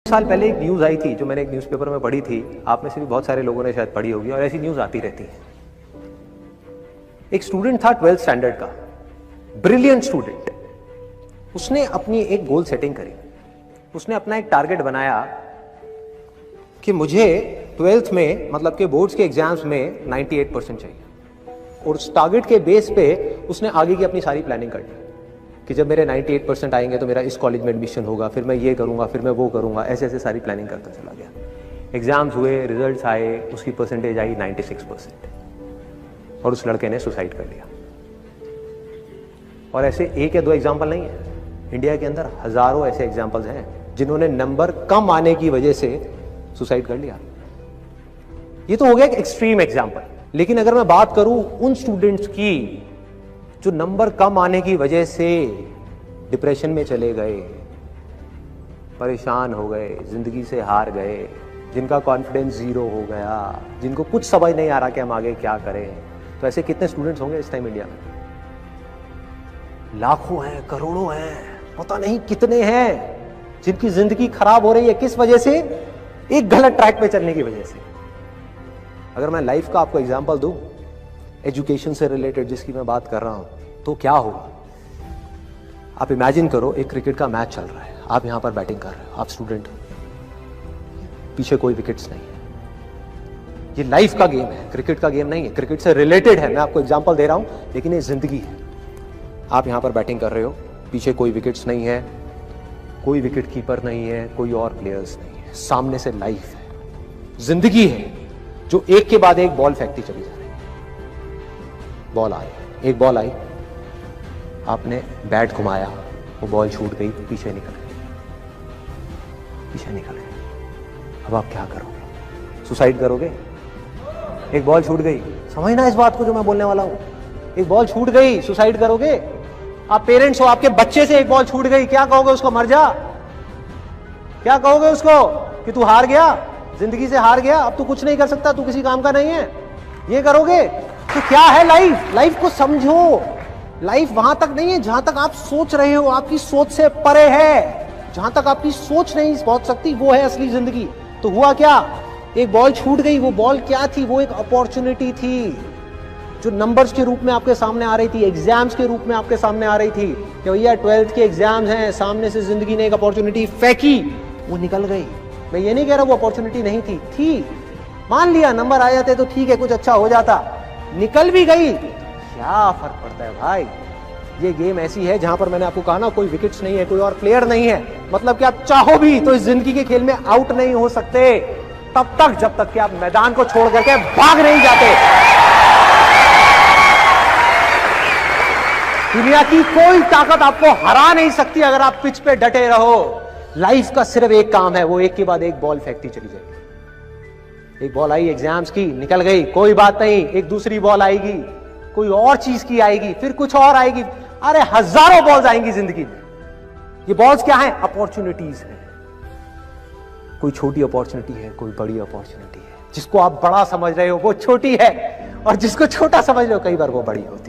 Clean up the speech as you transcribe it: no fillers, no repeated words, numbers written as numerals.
साल पहले एक न्यूज़ आई थी जो मैंने एक न्यूज़पेपर में पढ़ी थी, आप में से भी बहुत सारे लोगों ने शायद पढ़ी होगी और ऐसी न्यूज़ आती रहती है। एक स्टूडेंट था 12th स्टैंडर्ड का, ब्रिलियंट स्टूडेंट। उसने अपनी एक गोल सेटिंग करी, उसने अपना एक टारगेट बनाया कि मुझे 12th में मतलब के बोर्ड्स के एग्जाम्स में 98% चाहिए, और उस टारगेट के बेस पे उसने आगे की अपनी सारी प्लानिंग कर ली कि जब मेरे 98% आएंगे तो मेरा इस कॉलेज में एडमिशन होगा, फिर मैं ये करूंगा, फिर मैं वो करूंगा, ऐसे ऐसे सारी प्लानिंग करता चला गया। एग्जाम्स हुए, रिजल्ट्स आए, उसकी परसेंटेज आई 96% और उस लड़के ने सुसाइड कर लिया। और ऐसे एक या दो एग्जाम्पल नहीं है, इंडिया के अंदर हजारों ऐसे एग्जाम्पल्स हैं जिन्होंने नंबर कम आने की वजह से सुसाइड कर लिया। ये तो हो गया एक एक्सट्रीम एग्जाम्पल, लेकिन अगर मैं बात करूं उन स्टूडेंट्स की जो नंबर कम आने की वजह से डिप्रेशन में चले गए, परेशान हो गए, जिंदगी से हार गए, जिनका कॉन्फिडेंस जीरो हो गया, जिनको कुछ समझ नहीं आ रहा कि हम आगे क्या करें, तो ऐसे कितने स्टूडेंट्स होंगे इस टाइम इंडिया में? लाखों हैं, करोड़ों हैं, पता नहीं कितने हैं जिनकी जिंदगी खराब हो रही है। किस वजह से? एक गलत ट्रैक पे चलने की वजह से। अगर मैं लाइफ का आपको एग्जांपल दूं, एजुकेशन से रिलेटेड जिसकी मैं बात कर रहा हूं, तो क्या होगा? आप इमेजिन करो एक क्रिकेट का मैच चल रहा है, आप यहां पर बैटिंग कर रहे हो, आप स्टूडेंट हो, पीछे कोई विकेट्स नहीं है। ये लाइफ का गेम है, क्रिकेट का गेम नहीं है, क्रिकेट से रिलेटेड है, मैं आपको एग्जांपल दे रहा हूं, लेकिन ये जिंदगी है। आप यहां पर बैटिंग कर रहे हो, पीछे कोई विकेट्स नहीं है, कोई विकेट कीपर नहीं है, कोई और प्लेयर्स नहीं है, सामने से लाइफ है, जिंदगी है जो एक के बाद एक बॉल फेंकती चली जा रही है। बॉल आई, एक बॉल आई, आपने बैट घुमाया, वो बॉल छूट गई, पीछे निकल गई, पीछे निकल गई। अब आप क्या करोगे? सुसाइड करोगे? एक बॉल छूट गई, समझना इस बात को जो मैं बोलने वाला हूं। एक बॉल छूट गई, सुसाइड करोगे? आप पेरेंट्स हो, आपके बच्चे से एक बॉल छूट गई, क्या कहोगे उसको? मर जा? क्या कहोगे उसको कि तू हार गया, जिंदगी से हार गया, अब तू कुछ नहीं कर सकता, तू किसी काम का नहीं है? ये करोगे? तो क्या है लाइफ? लाइफ को समझो। लाइफ वहां तक नहीं है जहां तक आप सोच रहे हो, आपकी सोच से परे है। जहां तक आपकी सोच नहीं पहुंच सकती वो है असली जिंदगी। तो हुआ क्या? एक बॉल छूट गई। वो बॉल क्या थी? वो एक अपॉर्चुनिटी थी जो नंबर्स के रूप में आपके सामने आ रही थी, एग्जाम्स के रूप में आपके सामने आ रही थी कि भैया 12th के एग्जाम्स हैं, सामने से जिंदगी ने एक अपॉर्चुनिटी फेंकी, वो निकल गई। मैं ये नहीं कह रहा वो अपॉर्चुनिटी नहीं थी, मान लिया नंबर आ जाते तो ठीक है, कुछ अच्छा हो जाता, निकल भी गई, क्या फर्क पड़ता है भाई? ये गेम ऐसी है जहां पर मैंने आपको कहा ना, कोई विकेट्स नहीं है, कोई और प्लेयर नहीं है, मतलब कि आप चाहो भी तो इस जिंदगी के खेल में आउट नहीं हो सकते तब तक जब तक कि आप मैदान को छोड़ करके भाग नहीं जाते। दुनिया की कोई ताकत आपको हरा नहीं सकती अगर आप पिच पे डटे रहो। लाइफ का सिर्फ एक काम है, वो एक के बाद एक बॉल फेंकती चली जाएगी। एक बॉल आई एग्जाम्स की, निकल गई, कोई बात नहीं, एक दूसरी बॉल आएगी, कोई और चीज की आएगी, फिर कुछ और आएगी, अरे हजारों बॉल्स आएंगी जिंदगी में। ये बॉल्स क्या है? अपॉर्चुनिटीज है। कोई छोटी अपॉर्चुनिटी है, कोई बड़ी अपॉर्चुनिटी है। जिसको आप बड़ा समझ रहे हो वो छोटी है, और जिसको छोटा समझ रहे हो कई बार वो बड़ी होती है।